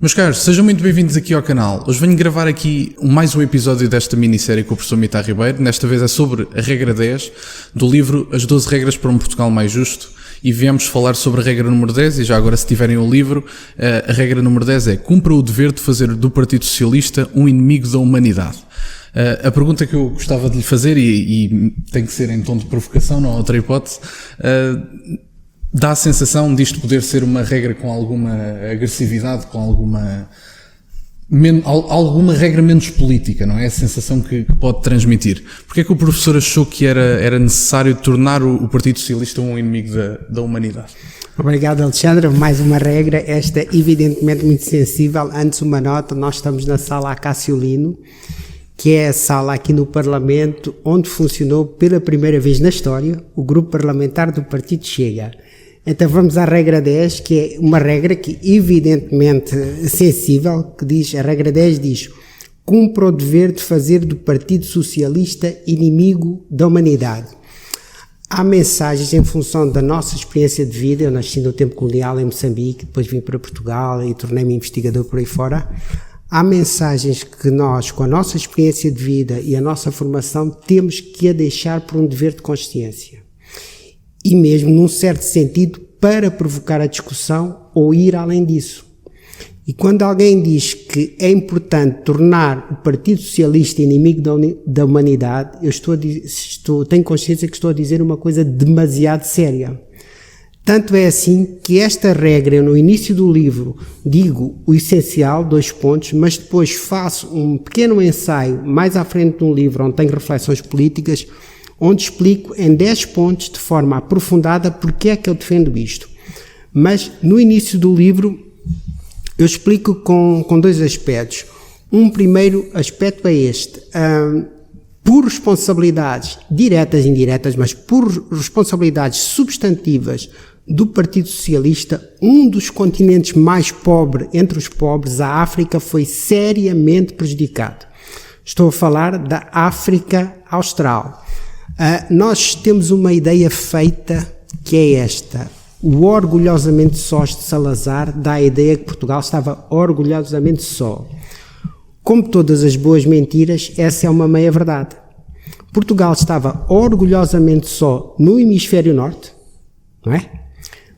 Meus caros, sejam muito bem-vindos aqui ao canal. Hoje venho gravar aqui mais um episódio desta minissérie com o professor Mitar Ribeiro. Nesta vez é sobre a regra 10 do livro As 12 Regras para um Portugal Mais Justo. E viemos falar sobre a regra número 10, e já agora se tiverem o livro, a regra número 10 é: cumpra o dever de fazer do Partido Socialista um inimigo da humanidade. A pergunta que eu gostava de lhe fazer, e tem que ser em tom de provocação, não há outra hipótese, dá a sensação disto poder ser uma regra com alguma agressividade, com alguma regra menos política, não é? A sensação que pode transmitir. Porque é que o professor achou que era necessário tornar o Partido Socialista um inimigo da humanidade? Obrigado, Alexandre. Mais uma regra, esta evidentemente muito sensível. Antes uma nota, nós estamos na sala Acácio Lino, que é a sala aqui no Parlamento onde funcionou pela primeira vez na história o grupo parlamentar do Partido Chega. Então vamos à regra 10, que é uma regra que evidentemente sensível, que diz, a regra 10 diz: cumpra o dever de fazer do Partido Socialista inimigo da humanidade. Há mensagens em função da nossa experiência de vida. Eu nasci no tempo colonial em Moçambique, depois vim para Portugal e tornei-me investigador por aí fora. Há mensagens que nós, com a nossa experiência de vida e a nossa formação, temos que a deixar por um dever de consciência. E mesmo, num certo sentido, para provocar a discussão ou ir além disso. E quando alguém diz que é importante tornar o Partido Socialista inimigo da humanidade, eu tenho consciência que estou a dizer uma coisa demasiado séria. Tanto é assim que esta regra, eu no início do livro digo o essencial, 2 pontos, mas depois faço um pequeno ensaio mais à frente no livro, onde tenho reflexões políticas, onde explico em 10 pontos de forma aprofundada porque é que eu defendo isto. Mas no início do livro eu explico com 2 aspectos. Um primeiro aspecto é este: por responsabilidades diretas e indiretas, mas por responsabilidades substantivas do Partido Socialista, um dos continentes mais pobres entre os pobres, a África, foi seriamente prejudicado. Estou a falar da África Austral. Nós temos uma ideia feita que é esta: o orgulhosamente sós de Salazar dá a ideia que Portugal estava orgulhosamente só. Como todas as boas mentiras, essa é uma meia-verdade. Portugal estava orgulhosamente só no hemisfério norte, não é?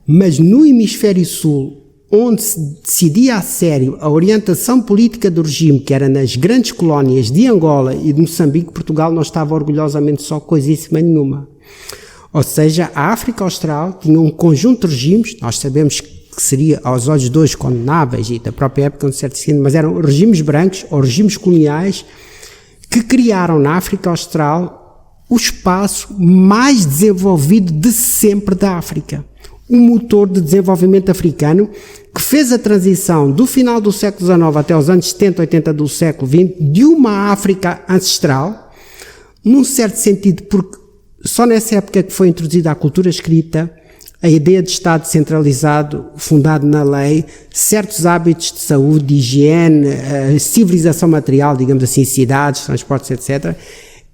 Mas no hemisfério sul, onde se decidia a sério a orientação política do regime, que era nas grandes colónias de Angola e de Moçambique, Portugal não estava orgulhosamente só coisíssima nenhuma. Ou seja, a África Austral tinha um conjunto de regimes, nós sabemos que seria aos olhos de hoje condenáveis e da própria época, um certo sentido, mas eram regimes brancos ou regimes coloniais que criaram na África Austral o espaço mais desenvolvido de sempre da África. O motor de desenvolvimento africano que fez a transição do final do século XIX até os anos 70, 80 do século XX de uma África ancestral, num certo sentido, porque só nessa época que foi introduzida a cultura escrita, a ideia de Estado centralizado, fundado na lei, certos hábitos de saúde, de higiene, civilização material, digamos assim, cidades, transportes, etc.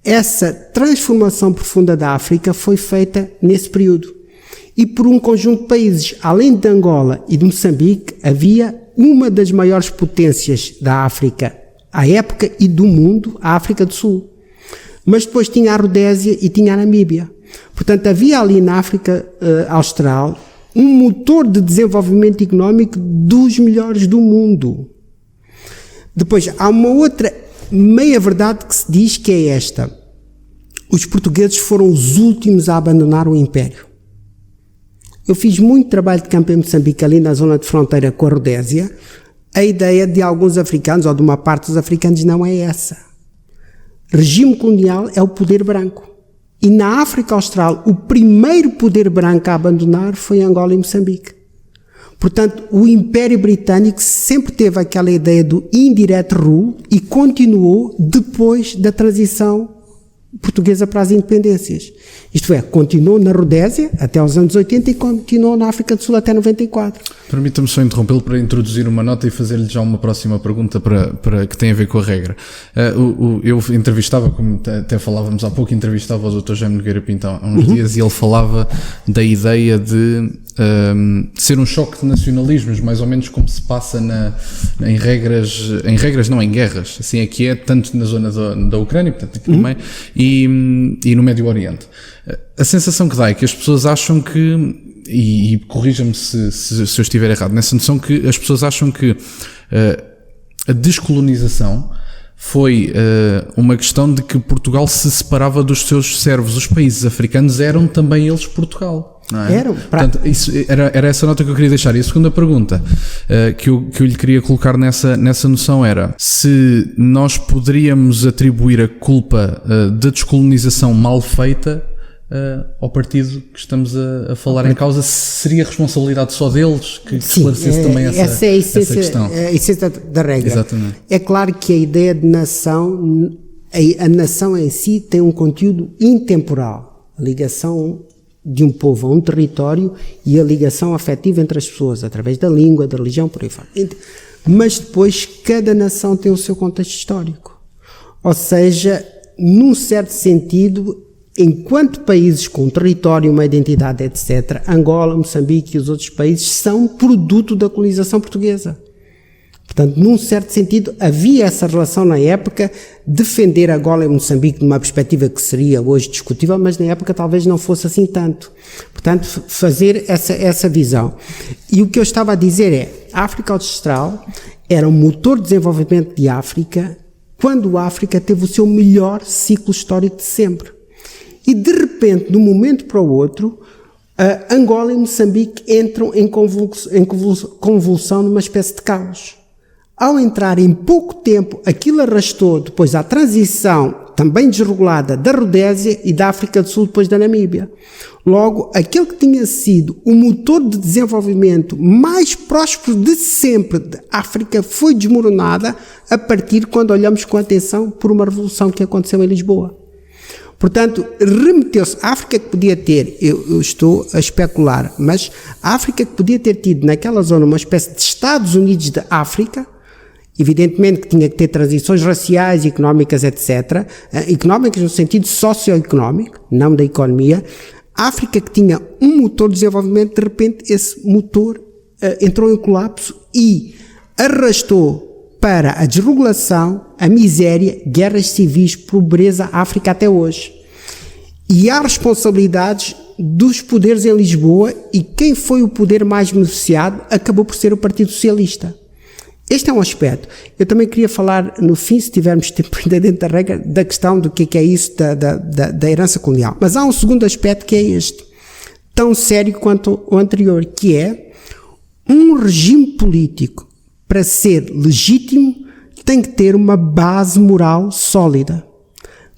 Essa transformação profunda da África foi feita nesse período. E por um conjunto de países, além de Angola e de Moçambique, havia uma das maiores potências da África à época e do mundo, a África do Sul. Mas depois tinha a Rodésia e tinha a Namíbia. Portanto, havia ali na África Austral um motor de desenvolvimento económico dos melhores do mundo. Depois, há uma outra meia-verdade que se diz, que é esta: os portugueses foram os últimos a abandonar o Império. Eu fiz muito trabalho de campo em Moçambique, ali na zona de fronteira com a Rodésia. A ideia de alguns africanos, ou de uma parte dos africanos, não é essa. Regime colonial é o poder branco. E na África Austral, o primeiro poder branco a abandonar foi Angola e Moçambique. Portanto, o Império Britânico sempre teve aquela ideia do indirect rule e continuou depois da transição portuguesa para as independências. Isto é, continuou na Rodésia até aos anos 80 e continuou na África do Sul até 94. Permita-me só interrompê-lo para introduzir uma nota e fazer-lhe já uma próxima pergunta para que tem a ver com a regra. Eu entrevistava, como até falávamos há pouco, entrevistava o Dr. Jaime Nogueira Pinto há uns dias e ele falava da ideia de ser um choque de nacionalismos, mais ou menos como se passa em regras não, em guerras, assim é que é, tanto na zona da Ucrânia, portanto aqui no meio, e no Médio Oriente. A sensação que dá é que as pessoas acham que, e corrija-me se eu estiver errado, nessa noção que as pessoas acham que a descolonização foi uma questão de que Portugal se separava dos seus servos. Os países africanos eram também eles Portugal. Não é? Portanto, isso era essa nota que eu queria deixar. E a segunda pergunta que eu lhe queria colocar nessa noção era se nós poderíamos atribuir a culpa da descolonização mal feita ao partido que estamos a falar em causa, seria responsabilidade só deles que esclarecesse também essa questão. É a essência da regra. Exatamente. É claro que a ideia de nação, a nação em si tem um conteúdo intemporal, a ligação de um povo a um território e a ligação afetiva entre as pessoas, através da língua, da religião, por aí fora. Mas depois cada nação tem o seu contexto histórico. Ou seja, num certo sentido, enquanto países com território, uma identidade, etc., Angola, Moçambique e os outros países são produto da colonização portuguesa. Portanto, num certo sentido, havia essa relação na época, defender Angola e Moçambique numa perspectiva que seria hoje discutível, mas na época talvez não fosse assim tanto. Portanto, fazer essa visão. E o que eu estava a dizer é, a África Austral era um motor de desenvolvimento de África quando a África teve o seu melhor ciclo histórico de sempre. E de repente, de um momento para o outro, Angola e Moçambique entram em convulsão numa espécie de caos. Ao entrar em pouco tempo, aquilo arrastou depois a transição também desregulada da Rodésia e da África do Sul depois da Namíbia. Logo, aquele que tinha sido o motor de desenvolvimento mais próspero de sempre da África foi desmoronada a partir quando olhamos com atenção por uma revolução que aconteceu em Lisboa. Portanto, remeteu-se a África que podia ter, eu estou a especular, mas a África que podia ter tido naquela zona uma espécie de Estados Unidos da África, evidentemente que tinha que ter transições raciais, económicas, etc., económicas no sentido socioeconómico, não da economia. A África que tinha um motor de desenvolvimento, de repente esse motor entrou em colapso e arrastou para a desregulação, a miséria, guerras civis, pobreza, a África até hoje. E há responsabilidades dos poderes em Lisboa e quem foi o poder mais beneficiado acabou por ser o Partido Socialista. Este é um aspecto. Eu também queria falar, no fim, se tivermos tempo ainda dentro da regra, da questão do que é isso da herança colonial. Mas há um segundo aspecto que é este, tão sério quanto o anterior, que é um regime político, para ser legítimo, tem que ter uma base moral sólida.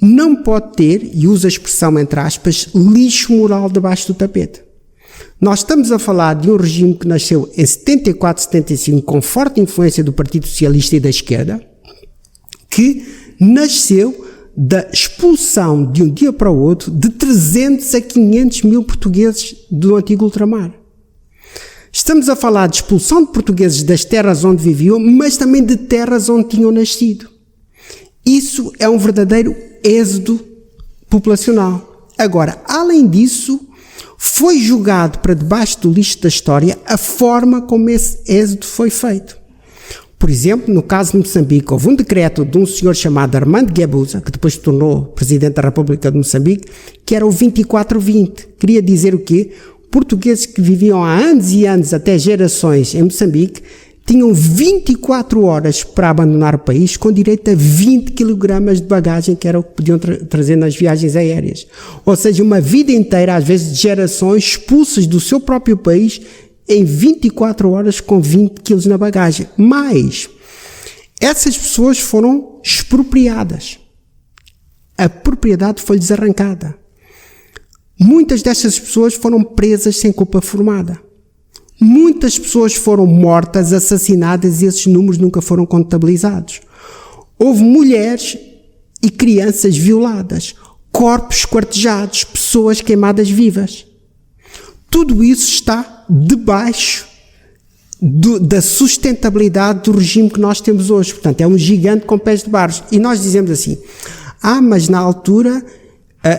Não pode ter, e usa a expressão entre aspas, lixo moral debaixo do tapete. Nós estamos a falar de um regime que nasceu em 74, 75, com forte influência do Partido Socialista e da esquerda, que nasceu da expulsão de um dia para o outro de 300 a 500 mil portugueses do antigo ultramar. Estamos a falar de expulsão de portugueses das terras onde viviam, mas também de terras onde tinham nascido. Isso é um verdadeiro êxodo populacional. Agora, além disso, foi jogado para debaixo do lixo da história a forma como esse êxodo foi feito. Por exemplo, no caso de Moçambique, houve um decreto de um senhor chamado Armando Guebuza, que depois se tornou Presidente da República de Moçambique, que era o 24/20. Queria dizer o quê? Portugueses que viviam há anos e anos, até gerações, em Moçambique, tinham 24 horas para abandonar o país, com direito a 20 kg de bagagem, que era o que podiam trazer nas viagens aéreas. Ou seja, uma vida inteira, às vezes de gerações, expulsas do seu próprio país, em 24 horas com 20 quilos na bagagem. Mas essas pessoas foram expropriadas. A propriedade foi-lhes arrancada. Muitas destas pessoas foram presas sem culpa formada. Muitas pessoas foram mortas, assassinadas e esses números nunca foram contabilizados. Houve mulheres e crianças violadas, corpos esquartejados, pessoas pessoas queimadas vivas. Tudo isso está debaixo da sustentabilidade do regime que nós temos hoje. Portanto, é um gigante com pés de barro. E nós dizemos assim, mas na altura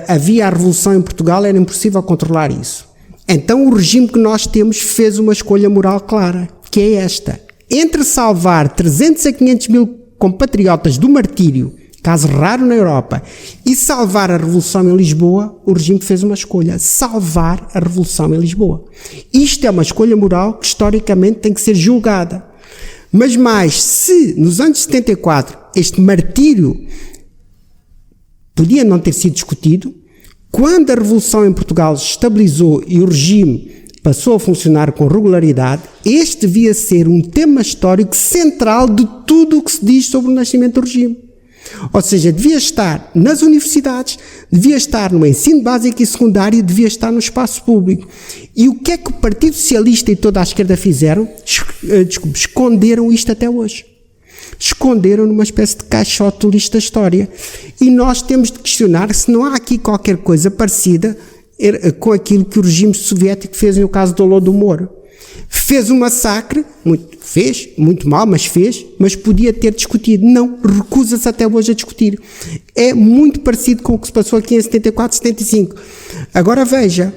havia a revolução em Portugal, era impossível controlar isso. Então o regime que nós temos fez uma escolha moral clara, que é esta. Entre salvar 300 a 500 mil compatriotas do martírio, caso raro na Europa, e salvar a Revolução em Lisboa, o regime fez uma escolha, salvar a Revolução em Lisboa. Isto é uma escolha moral que historicamente tem que ser julgada. Mas mais, se nos anos 74 este martírio podia não ter sido discutido, quando a Revolução em Portugal se estabilizou e o regime passou a funcionar com regularidade, este devia ser um tema histórico central de tudo o que se diz sobre o nascimento do regime. Ou seja, devia estar nas universidades, devia estar no ensino básico e secundário, devia estar no espaço público. E o que é que o Partido Socialista e toda a esquerda fizeram? Esconderam isto até hoje. Esconderam numa espécie de caixote do lixo da história. E nós temos de questionar se não há aqui qualquer coisa parecida com aquilo que o regime soviético fez no caso do Holodomor. Fez um massacre, fez, muito mal, mas podia ter discutido. Não, recusa-se até hoje a discutir. É muito parecido com o que se passou aqui em 74, 75. Agora veja,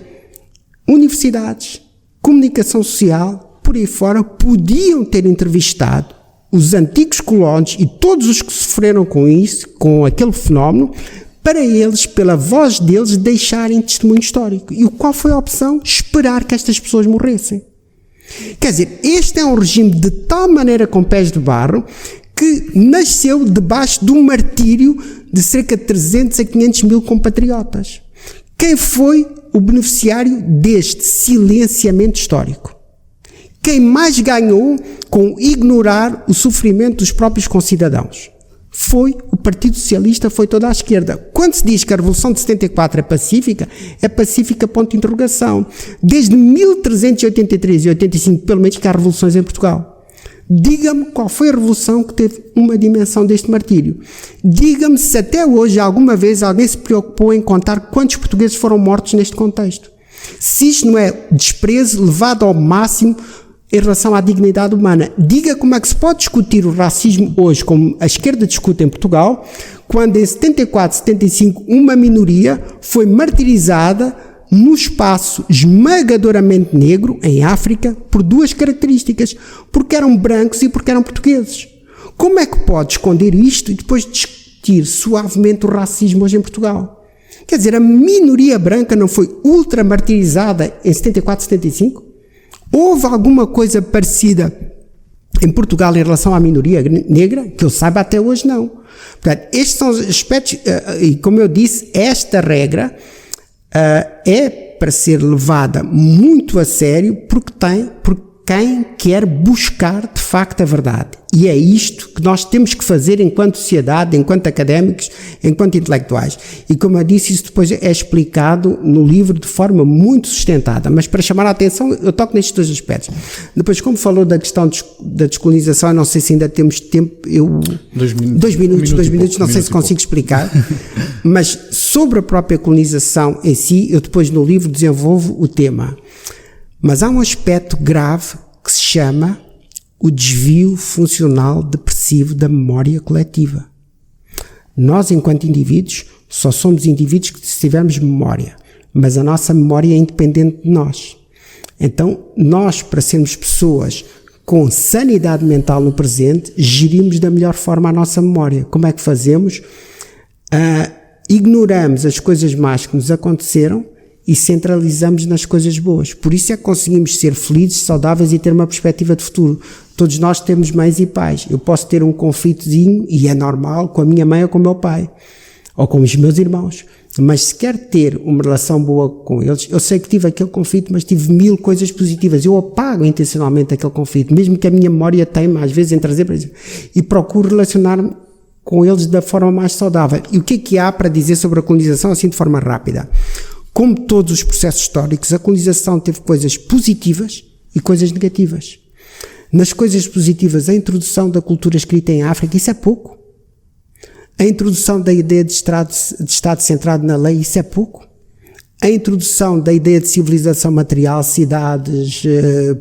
universidades, comunicação social, por aí fora, podiam ter entrevistado os antigos colonos e todos os que sofreram com isso, com aquele fenómeno, para eles, pela voz deles, deixarem testemunho histórico. E qual foi a opção? Esperar que estas pessoas morressem. Quer dizer, este é um regime de tal maneira com pés de barro que nasceu debaixo de um martírio de cerca de 300 a 500 mil compatriotas. Quem foi o beneficiário deste silenciamento histórico? Quem mais ganhou com ignorar o sofrimento dos próprios concidadãos? Foi o Partido Socialista, foi toda a esquerda. Quando se diz que a Revolução de 74 é pacífica, ponto de interrogação. Desde 1383 e 85, pelo menos, que há revoluções em Portugal. Diga-me qual foi a revolução que teve uma dimensão deste martírio. Diga-me se até hoje, alguma vez, alguém se preocupou em contar quantos portugueses foram mortos neste contexto. Se isto não é desprezo levado ao máximo em relação à dignidade humana. Diga como é que se pode discutir o racismo hoje, como a esquerda discute em Portugal, quando em 74, 75, uma minoria foi martirizada no espaço esmagadoramente negro, em África, por duas características, porque eram brancos e porque eram portugueses. Como é que pode esconder isto e depois discutir suavemente o racismo hoje em Portugal? Quer dizer, a minoria branca não foi ultra martirizada em 74, 75? Houve alguma coisa parecida em Portugal em relação à minoria negra? Que eu saiba, até hoje não. Portanto, estes são os aspectos, e como eu disse, esta regra é para ser levada muito a sério por quem quer buscar de facto a verdade. E é isto que nós temos que fazer enquanto sociedade, enquanto académicos, enquanto intelectuais. E como eu disse, isso depois é explicado no livro de forma muito sustentada. Mas para chamar a atenção, eu toco nestes dois aspectos. Depois, como falou da questão da descolonização, eu não sei se ainda temos tempo, dois minutos, não sei se consigo explicar. Mas sobre a própria colonização em si, eu depois no livro desenvolvo o tema. Mas há um aspecto grave que se chama o desvio funcional depressivo da memória coletiva. Nós, enquanto indivíduos, só somos indivíduos se tivermos memória, mas a nossa memória é independente de nós. Então, nós, para sermos pessoas com sanidade mental no presente, gerimos da melhor forma a nossa memória. Como é que fazemos? Ignoramos as coisas más que nos aconteceram e centralizamos nas coisas boas. Por isso é que conseguimos ser felizes, saudáveis e ter uma perspectiva de futuro. Todos nós temos mães e pais. Eu posso ter um conflitozinho, e é normal, com a minha mãe ou com o meu pai, ou com os meus irmãos. Mas se quer ter uma relação boa com eles, eu sei que tive aquele conflito, mas tive 1000 coisas positivas. Eu apago intencionalmente aquele conflito, mesmo que a minha memória teima às vezes em trazer para isso, e procuro relacionar-me com eles da forma mais saudável. E o que há para dizer sobre a colonização, assim de forma rápida? Como todos os processos históricos, a colonização teve coisas positivas e coisas negativas. Nas coisas positivas, a introdução da cultura escrita em África, isso é pouco. A introdução da ideia de Estado centrado na lei, isso é pouco. a introdução da ideia de civilização material, cidades,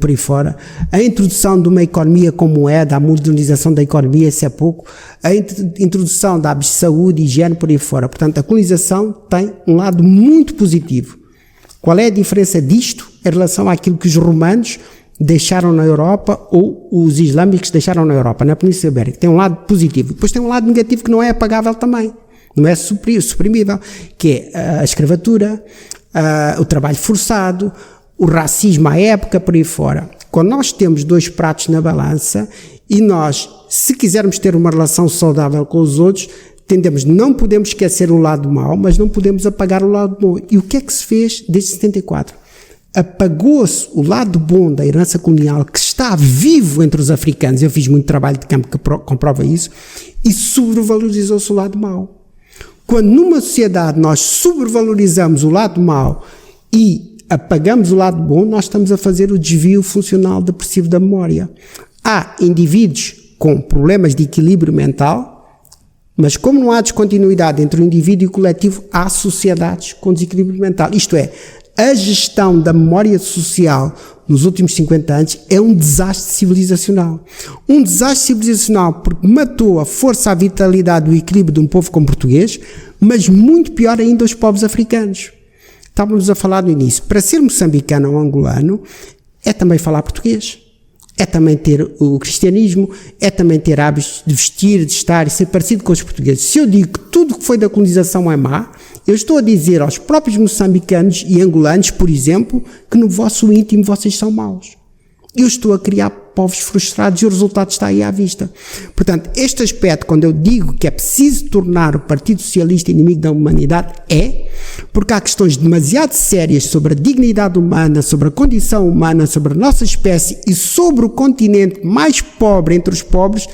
por aí fora, a introdução de uma economia como moeda, a modernização da economia, isso é pouco, a introdução de hábitos de saúde, higiene, por aí fora. Portanto, a colonização tem um lado muito positivo. Qual é a diferença disto em relação àquilo que os romanos deixaram na Europa ou os islâmicos deixaram na Europa, na Península Ibérica? Tem um lado positivo. Depois tem um lado negativo que não é apagável também. Não é suprimível, que é a escravatura, o trabalho forçado, o racismo à época, por aí fora. Quando nós temos dois pratos na balança e nós, se quisermos ter uma relação saudável com os outros, não podemos esquecer o lado mau, mas não podemos apagar o lado bom. E o que é que se fez desde 74? Apagou-se o lado bom da herança colonial que está vivo entre os africanos, eu fiz muito trabalho de campo que comprova isso, e sobrevalorizou-se o lado mau. Quando numa sociedade nós sobrevalorizamos o lado mau e apagamos o lado bom, nós estamos a fazer o desvio funcional depressivo da memória. Há indivíduos com problemas de equilíbrio mental, mas como não há descontinuidade entre o indivíduo e o coletivo, há sociedades com desequilíbrio mental. Isto é, a gestão da memória social nos últimos 50 anos é um desastre civilizacional. Um desastre civilizacional porque matou a força, a vitalidade, o equilíbrio de um povo como português, mas muito pior ainda os povos africanos. Estávamos a falar no início, para ser moçambicano ou angolano, é também falar português. É também ter o cristianismo, é também ter hábitos de vestir, de estar e ser parecido com os portugueses. Se eu digo que tudo que foi da colonização é má, eu estou a dizer aos próprios moçambicanos e angolanos, por exemplo, que no vosso íntimo vocês são maus. Eu estou a criar povos frustrados e o resultado está aí à vista. Portanto, este aspecto, quando eu digo que é preciso tornar o Partido Socialista inimigo da humanidade, porque há questões demasiado sérias sobre a dignidade humana, sobre a condição humana, sobre a nossa espécie e sobre o continente mais pobre entre os pobres,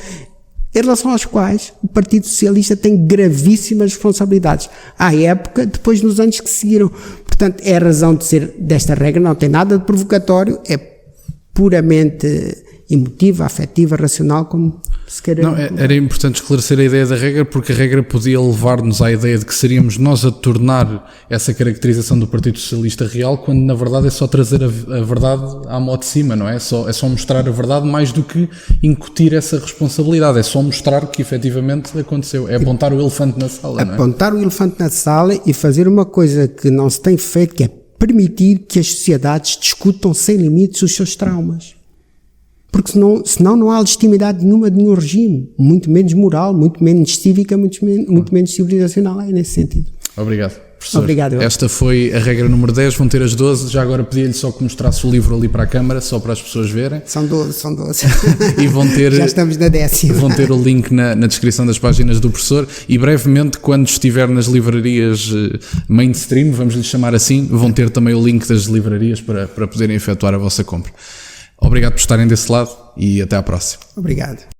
em relação aos quais o Partido Socialista tem gravíssimas responsabilidades. À época, depois nos anos que seguiram. Portanto, é a razão de ser desta regra, não tem nada de provocatório, é puramente emotiva, afetiva, racional, como se queira. Não, era importante esclarecer a ideia da regra, porque a regra podia levar-nos à ideia de que seríamos nós a tornar essa caracterização do Partido Socialista real, quando na verdade é só trazer a verdade à mão de cima, não é? É só mostrar a verdade mais do que incutir essa responsabilidade, é só mostrar que efetivamente aconteceu, é apontar o elefante na sala, não é? Apontar o elefante na sala e fazer uma coisa que não se tem feito, que é permitir que as sociedades discutam sem limites os seus traumas. Porque senão não há legitimidade nenhuma de nenhum regime, muito menos moral, muito menos cívica, muito menos civilizacional, é nesse sentido. Obrigado, professor. Obrigado. Esta foi a regra número 10, vão ter as 12, já agora pedi-lhe só que mostrasse o livro ali para a câmara, só para as pessoas verem. São 12. E vão ter, já estamos na 10ª. Vão ter o link na descrição das páginas do professor e brevemente, quando estiver nas livrarias mainstream, vamos lhe chamar assim, vão ter também o link das livrarias para poderem efetuar a vossa compra. Obrigado por estarem desse lado e até à próxima. Obrigado.